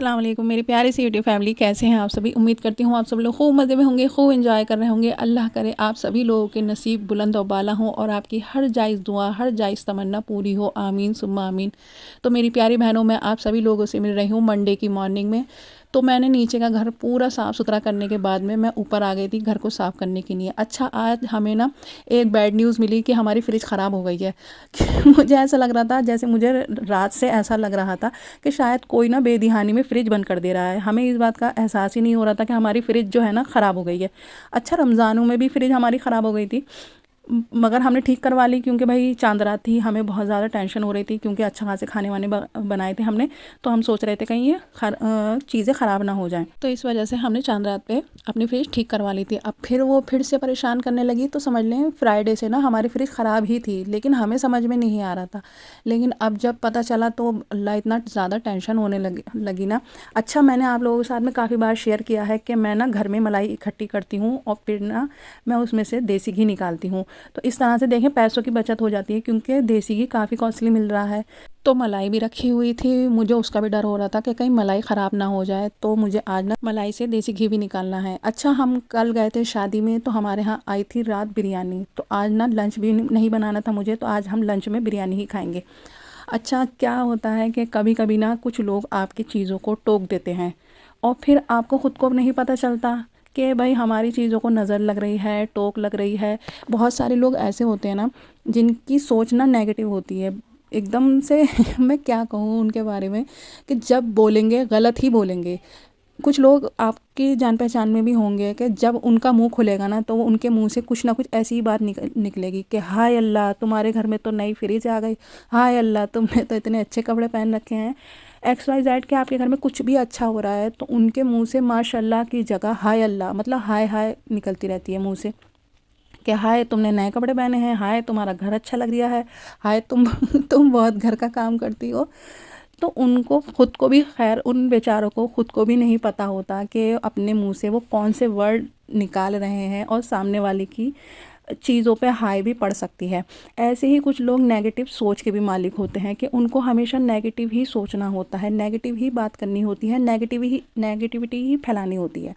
अस्सलाम वालेकुम मेरी प्यारी सी यूट्यूब फैमिली, कैसे हैं आप सभी। उम्मीद करती हूँ आप सब लोग खूब मज़े में होंगे, खूब एंजॉय कर रहे होंगे। अल्लाह करे आप सभी लोगों के नसीब बुलंद और बाला हों और आपकी हर जायज़ दुआ, हर जायज़ तमन्ना पूरी हो। आमीन सुम्मा आमीन। तो मेरी प्यारी बहनों, मैं आप सभी लोगों से मिल रही हूँ मंडे की मॉर्निंग में। तो मैंने नीचे का घर पूरा साफ़ सुथरा करने के बाद में मैं ऊपर आ गई थी घर को साफ़ करने के लिए। अच्छा, आज हमें ना एक बैड न्यूज़ मिली कि हमारी फ्रिज ख़राब हो गई है। मुझे ऐसा लग रहा था, जैसे मुझे रात से ऐसा लग रहा था कि शायद कोई ना बेदिहानी में फ्रिज बंद कर दे रहा है। हमें इस बात का एहसास ही नहीं हो रहा था कि हमारी फ्रिज जो है ना ख़राब हो गई है। अच्छा, रमज़ानों में भी फ्रिज हमारी ख़राब हो गई थी, मगर हमने ठीक करवा ली क्योंकि भाई चांद रात थी, हमें बहुत ज़्यादा टेंशन हो रही थी क्योंकि अच्छा खासे खाने वाने बनाए थे हमने। तो हम सोच रहे थे कहीं ये चीज़ें ख़राब ना हो जाएं, तो इस वजह से हमने चांद रात पे अपनी फ्रिज ठीक करवा ली थी। अब फिर वो फिर से परेशान करने लगी, तो समझ लें फ्राइडे से ना हमारी फ्रिज ख़राब ही थी, लेकिन हमें समझ में नहीं आ रहा था। लेकिन अब जब पता चला तो अल्लाह, इतना ज़्यादा टेंशन होने लगी ना। अच्छा, मैंने आप लोगों के साथ में काफ़ी बार शेयर किया है कि मैं ना घर में मलाई इकट्ठी करती हूँ और फिर ना मैं उसमें से देसी घी निकालती हूँ। तो इस तरह से देखें पैसों की बचत हो जाती है, क्योंकि देसी घी काफ़ी कॉस्टली मिल रहा है। तो मलाई भी रखी हुई थी, मुझे उसका भी डर हो रहा था कि कहीं मलाई ख़राब ना हो जाए, तो मुझे आज ना मलाई से देसी घी भी निकालना है। अच्छा, हम कल गए थे शादी में, तो हमारे यहाँ आई थी रात बिरयानी, तो आज ना लंच भी नहीं बनाना था मुझे, तो आज हम लंच में बिरयानी ही खाएंगे। अच्छा, क्या होता है कि कभी कभी ना कुछ लोग आपकी चीज़ों को टोक देते हैं और फिर आपको ख़ुद को नहीं पता चलता कि भाई हमारी चीज़ों को नज़र लग रही है, टोक लग रही है। बहुत सारे लोग ऐसे होते हैं ना जिनकी सोच ना नेगेटिव होती है एकदम से। मैं क्या कहूँ उनके बारे में कि जब बोलेंगे गलत ही बोलेंगे। कुछ लोग आपकी जान पहचान में भी होंगे कि जब उनका मुंह खुलेगा ना तो उनके मुंह से कुछ ना कुछ ऐसी ही बात निकलेगी कि हाय अल्लाह, तुम्हारे घर में तो नई फ्रिज आ गई, हाय अल्लाह, तुमने तो इतने अच्छे कपड़े पहन रखे हैं। एक्स वाई जेड के आपके घर में कुछ भी अच्छा हो रहा है तो उनके मुंह से माशाल्लाह की जगह हाय अल्लाह, मतलब हाय हाय निकलती रहती है मुंह से कि हाय तुमने नए कपड़े पहने हैं, हाय तुम्हारा घर अच्छा लग रहा है, हाय तुम तुम बहुत घर का काम करती हो। तो उनको खुद को भी, खैर उन बेचारों को खुद को भी नहीं पता होता कि अपने मुंह से वो कौन से वर्ड निकाल रहे हैं और सामने वाले की चीज़ों पे हाई भी पड़ सकती है। ऐसे ही कुछ लोग नेगेटिव सोच के भी मालिक होते हैं कि उनको हमेशा नेगेटिव ही सोचना होता है, नेगेटिव ही बात करनी होती है, नेगेटिविटी ही फैलानी होती है।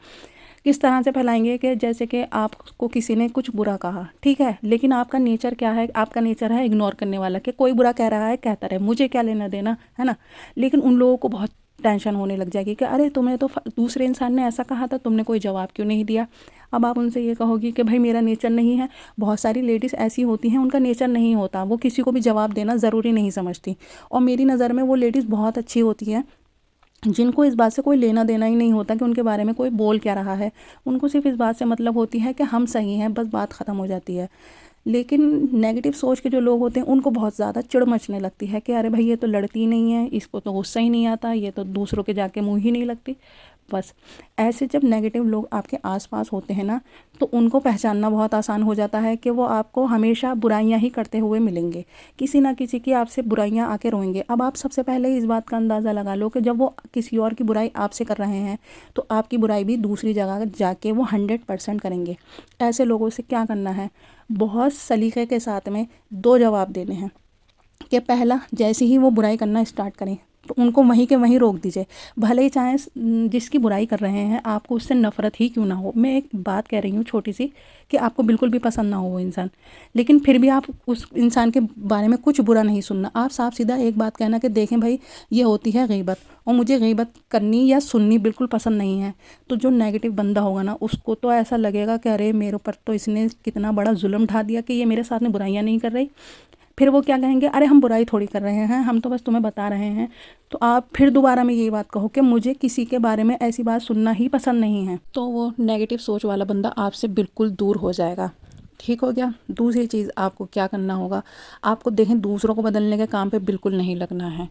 किस तरह से फैलाएंगे कि जैसे कि आपको किसी ने कुछ बुरा कहा, ठीक है, लेकिन आपका नेचर क्या है, आपका नेचर है इग्नोर करने वाला, कि कोई बुरा कह रहा है कहता रहे, मुझे क्या लेना देना, है ना। लेकिन उन लोगों को बहुत टेंशन होने लग जाएगी कि अरे तुम्हें तो दूसरे इंसान ने ऐसा कहा था, तुमने कोई जवाब क्यों नहीं दिया। अब आप उनसे ये कहोगी कि भाई मेरा नेचर नहीं है। बहुत सारी लेडीज़ ऐसी होती हैं उनका नेचर नहीं होता, वो किसी को भी जवाब देना ज़रूरी नहीं समझती। और मेरी नज़र में वो लेडीज़ बहुत अच्छी होती हैं जिनको इस बात से कोई लेना देना ही नहीं होता कि उनके बारे में कोई बोल क्या रहा है। उनको सिर्फ इस बात से मतलब होती है कि हम सही हैं, बस बात ख़त्म हो जाती है। लेकिन नेगेटिव सोच के जो लोग होते हैं उनको बहुत ज़्यादा चिढ़ मचने लगती है कि अरे भाई ये तो लड़ती ही नहीं है, इसको तो गुस्सा ही नहीं आता, ये तो दूसरों के जाके मुँह ही नहीं लगती। बस ऐसे जब नेगेटिव लोग आपके आसपास होते हैं ना, तो उनको पहचानना बहुत आसान हो जाता है कि वो आपको हमेशा बुराइयां ही करते हुए मिलेंगे, किसी ना किसी की आपसे बुराइयां आके रोएंगे। अब आप सबसे पहले इस बात का अंदाज़ा लगा लो कि जब वो किसी और की बुराई आपसे कर रहे हैं तो आपकी बुराई भी दूसरी जगह जाके वो 100% करेंगे। ऐसे लोगों से क्या करना है, बहुत सलीके के साथ में दो जवाब देने हैं कि पहला, जैसे ही वो बुराई करना स्टार्ट करें तो उनको वहीं के वहीं रोक दीजिए। भले ही चाहे जिसकी बुराई कर रहे हैं आपको उससे नफ़रत ही क्यों ना हो। मैं एक बात कह रही हूँ छोटी सी, कि आपको बिल्कुल भी पसंद ना हो वो इंसान, लेकिन फिर भी आप उस इंसान के बारे में कुछ बुरा नहीं सुनना। आप साफ सीधा एक बात कहना कि देखें भाई, ये होती है गीबत और मुझे गीबत करनी या सुननी बिल्कुल पसंद नहीं है। तो जो नेगेटिव बंदा होगा ना उसको तो ऐसा लगेगा कि अरे मेरे ऊपर तो इसने कितना बड़ा जुल्म ढा दिया कि ये मेरे साथ में बुराइयाँ नहीं कर रही। फिर वो क्या कहेंगे, अरे हम बुराई थोड़ी कर रहे हैं, हम तो बस तुम्हें बता रहे हैं। तो आप फिर दोबारा में यही बात कहो कि मुझे किसी के बारे में ऐसी बात सुनना ही पसंद नहीं है, तो वो नेगेटिव सोच वाला बंदा आपसे बिल्कुल दूर हो जाएगा। ठीक हो गया। दूसरी चीज़ आपको क्या करना होगा, आपको देखें दूसरों को बदलने के काम पे बिल्कुल नहीं लगना है।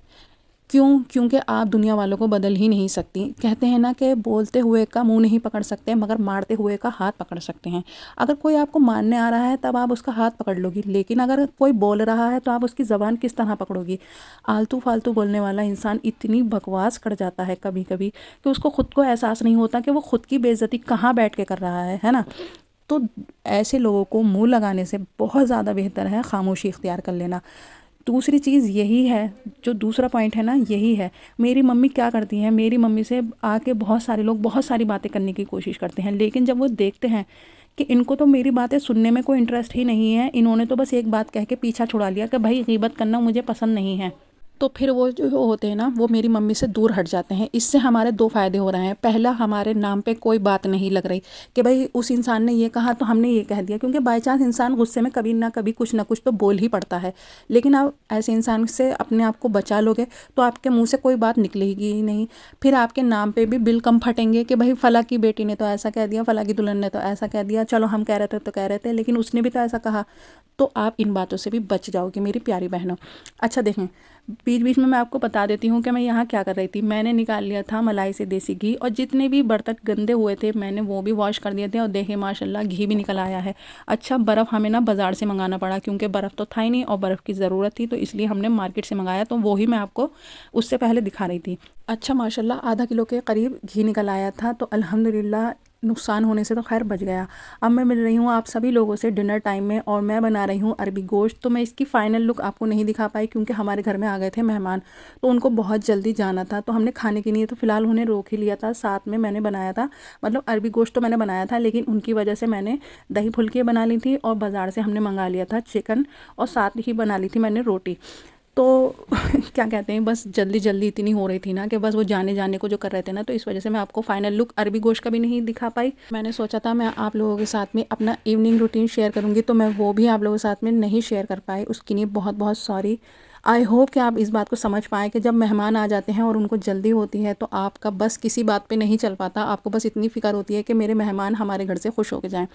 क्यों? क्योंकि आप दुनिया वालों को बदल ही नहीं सकती। कहते हैं ना कि बोलते हुए का मुंह नहीं पकड़ सकते, मगर मारते हुए का हाथ पकड़ सकते हैं। अगर कोई आपको मारने आ रहा है तब आप उसका हाथ पकड़ लोगी, लेकिन अगर कोई बोल रहा है तो आप उसकी ज़बान किस तरह पकड़ोगी। आलतू फालतू बोलने वाला इंसान इतनी बकवास कर जाता है कभी कभी कि उसको खुद को एहसास नहीं होता कि वो खुद की बेइज्जती कहाँ बैठ के कर रहा है ना। तो ऐसे लोगों को मुंह लगाने से बहुत ज़्यादा बेहतर है खामोशी इख्तियार कर लेना। दूसरी चीज़ यही है, जो दूसरा पॉइंट है ना यही है, मेरी मम्मी क्या करती हैं, मेरी मम्मी से आके बहुत सारे लोग बहुत सारी बातें करने की कोशिश करते हैं, लेकिन जब वो देखते हैं कि इनको तो मेरी बातें सुनने में कोई इंटरेस्ट ही नहीं है, इन्होंने तो बस एक बात कह के पीछा छुड़ा लिया कि भाई गीबत करना मुझे पसंद नहीं है, तो फिर वो जो होते हैं ना वो मेरी मम्मी से दूर हट जाते हैं। इससे हमारे दो फ़ायदे हो रहे हैं। पहला, हमारे नाम पे कोई बात नहीं लग रही कि भाई उस इंसान ने ये कहा तो हमने ये कह दिया, क्योंकि बाय चांस इंसान गुस्से में कभी ना कभी कुछ ना कुछ तो बोल ही पड़ता है। लेकिन आप ऐसे इंसान से अपने आप को बचा लोगे तो आपके मुँह से कोई बात निकलेगी ही नहीं। फिर आपके नाम पे भी बिल कम फटेंगे कि भाई फ़लाँ की बेटी ने तो ऐसा कह दिया, फ़लाँ की दुल्हन ने तो ऐसा कह दिया, चलो हम कह रहे थे तो कह रहे थे, लेकिन उसने भी तो ऐसा कहा। तो आप इन बातों से भी बच जाओगे मेरी प्यारी बहनों। अच्छा देखें, बीच बीच में मैं आपको बता देती हूँ कि मैं यहाँ क्या कर रही थी। मैंने निकाल लिया था मलाई से देसी घी, और जितने भी बर्तन गंदे हुए थे मैंने वो भी वॉश कर दिए थे, और देखिए माशाल्लाह घी भी निकल आया है। अच्छा, बर्फ़ हमें ना बाज़ार से मंगाना पड़ा, क्योंकि बर्फ़ तो था ही नहीं और बर्फ़ की ज़रूरत थी, तो इसलिए हमने मार्केट से मंगाया, तो वो ही मैं आपको उससे पहले दिखा रही थी। अच्छा माशाल्लाह आधा किलो के करीब घी निकल आया था, तो अल्हम्दुलिल्लाह नुकसान होने से तो खैर बच गया। अब मैं मिल रही हूँ आप सभी लोगों से डिनर टाइम में, और मैं बना रही हूँ अरबी गोश्त। तो मैं इसकी फ़ाइनल लुक आपको नहीं दिखा पाई, क्योंकि हमारे घर में आ गए थे मेहमान, तो उनको बहुत जल्दी जाना था, तो हमने खाने के लिए तो फ़िलहाल उन्हें रोक ही लिया था। साथ में मैंने बनाया था, मतलब अरबी गोश्त तो मैंने बनाया था, लेकिन उनकी वजह से मैंने दही फुल्की बना ली थी, और बाज़ार से हमने मंगा लिया था चिकन, और साथ ही बना ली थी मैंने रोटी। तो क्या कहते हैं, बस जल्दी जल्दी इतनी हो रही थी ना कि बस वो जाने जाने को जो कर रहे थे ना, तो इस वजह से मैं आपको फाइनल लुक अरबी गोश्त का भी नहीं दिखा पाई। मैंने सोचा था मैं आप लोगों के साथ में अपना इवनिंग रूटीन शेयर करूंगी, तो मैं वो भी आप लोगों के साथ में नहीं शेयर कर पाई, उसके लिए बहुत बहुत सॉरी। आई होप कि आप इस बात को समझ पाएँ कि जब मेहमान आ जाते हैं और उनको जल्दी होती है, तो आपका बस किसी बात पे नहीं चल पाता, आपको बस इतनी फ़िक्र होती है कि मेरे मेहमान हमारे घर से खुश होके जाएँ।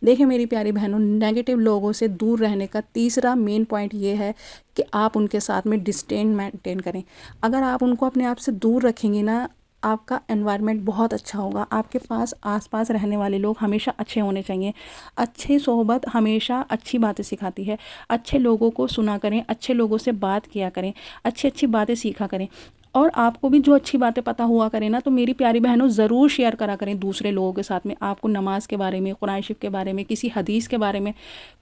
देखिए मेरी प्यारी बहनों, नेगेटिव लोगों से दूर रहने का तीसरा मेन पॉइंट ये है कि आप उनके साथ में डिस्टेंस मेंटेन करें। अगर आप उनको अपने आप से दूर रखेंगे ना, आपका एनवायरनमेंट बहुत अच्छा होगा। आपके पास आस-पास रहने वाले लोग हमेशा अच्छे होने चाहिए। अच्छी सोहबत हमेशा अच्छी बातें सिखाती है। अच्छे लोगों को सुना करें, अच्छे लोगों से बात किया करें, अच्छी-अच्छी बातें सीखा करें, और आपको भी जो अच्छी बातें पता हुआ करें ना, तो मेरी प्यारी बहनों ज़रूर शेयर करा करें दूसरे लोगों के साथ में। आपको नमाज़ के बारे में, कुरान शरीफ के बारे में, किसी हदीस के बारे में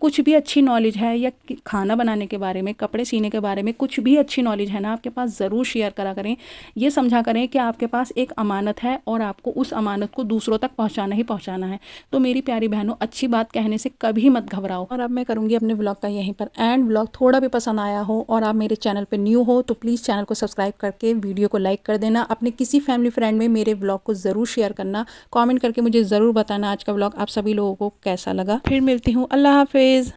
कुछ भी अच्छी नॉलेज है, या खाना बनाने के बारे में, कपड़े सीने के बारे में कुछ भी अच्छी नॉलेज है ना आपके पास, ज़रूर शेयर करा करें। ये समझा करें कि आपके पास एक अमानत है, और आपको उस अमानत को दूसरों तक पहुंचाना ही पहुंचाना है। तो मेरी प्यारी बहनों, अच्छी बात कहने से कभी मत घबराओ। और अब मैं करूँगी अपने ब्लॉग का यहीं पर एंड। ब्लॉग थोड़ा भी पसंद आया हो और आप मेरे चैनल पर न्यू हो, तो प्लीज़ चैनल को सब्सक्राइब करके वीडियो को लाइक कर देना। अपने किसी फैमिली फ्रेंड में मेरे ब्लॉग को ज़रूर शेयर करना। कमेंट करके मुझे ज़रूर बताना आज का ब्लॉग आप सभी लोगों को कैसा लगा। फिर मिलती हूँ, अल्लाह हाफिज़।